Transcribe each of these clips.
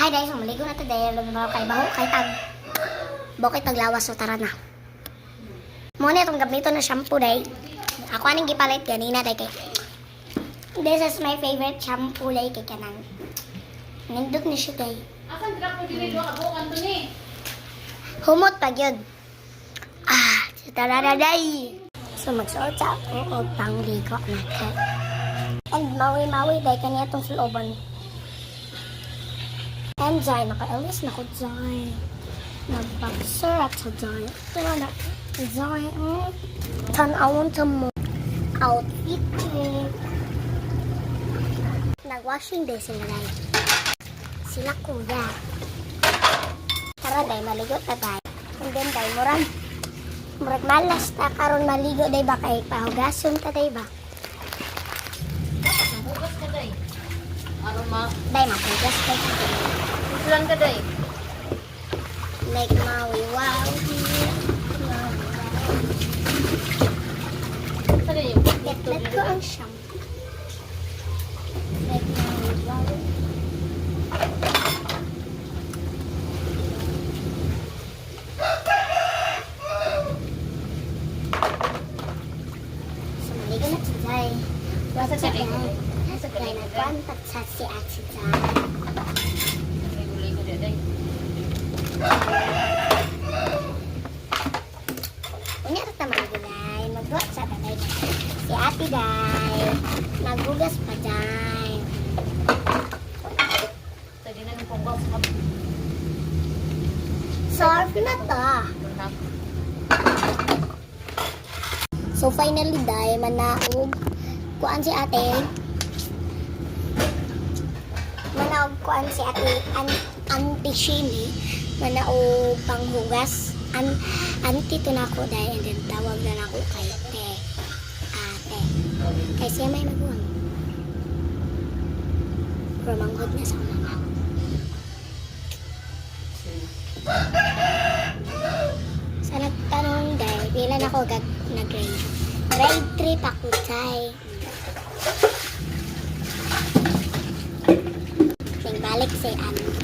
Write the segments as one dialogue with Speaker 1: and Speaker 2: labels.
Speaker 1: Hi guys, maligo na to dahil mga kay baho kay tag bukit taglawas so tara na. Muna itong gamito na shampoo day. Ako anong gipalit ganina day kay this is my favorite shampoo day kay kanang nindot ni siya day.
Speaker 2: Asan drop mo dili do abo kanto ni?
Speaker 1: Humot pa gyud. Tara na day. So magsuot sa ako og pangligo na kay. And mawi-mawi day kaniya tong suloban. And Jai, naka-alis na ko Jai. Nag-boxer at sa Jai. Pero na, Jai, tanawon sa mo. Outfit eh. Nag-washing day sila Jai. Sila kuya. Tara Jai, maligo na Jai. And then Jai, murag malas ta karon maligo Jai ba kay pahugason ta Jai ba?
Speaker 2: Bukas ka day. Aron ma.
Speaker 1: Jai, mapugas ka Jai.
Speaker 2: Ulan ka day.
Speaker 1: Like mawi-wow.
Speaker 2: Ano yung
Speaker 1: Let ko ang shampoo. Like mawi-wow. So, maligo na si Jai.
Speaker 2: Nasa
Speaker 1: Sa
Speaker 2: galing.
Speaker 1: Jai.
Speaker 2: Nasa
Speaker 1: Kaya
Speaker 2: galing ka day.
Speaker 1: nagwantat sa si at si Jai.
Speaker 2: Regulay ko day.
Speaker 1: Unya rata maligo Jai. Magduwat sa tatay. Si ate Jai. Nagugas pa Jai.
Speaker 2: Tadi na ng pangbaw sa kapit.
Speaker 1: Surf na to. So finally Jai, manaog kuan si ate. Manaog kuan si ate Auntie Shimi. Manaog panghugas. Auntie to na ako Jai, and then tawag na ako kay te. Ate. Kay siya may maguwang. Pero manghod na sa mga. Sa nagtanong Jai, pila na ako nag-grade. Grade 3 pa ko Jai. Balik si Auntie.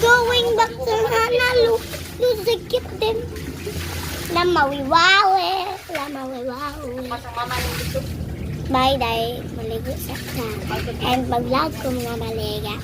Speaker 1: Going back to Hana, luzikit din. Lamawiwawe.
Speaker 2: Masang mama ng dito.
Speaker 1: Bye, Day. Maligo sa ka. And mag-vlog ko mga maliga.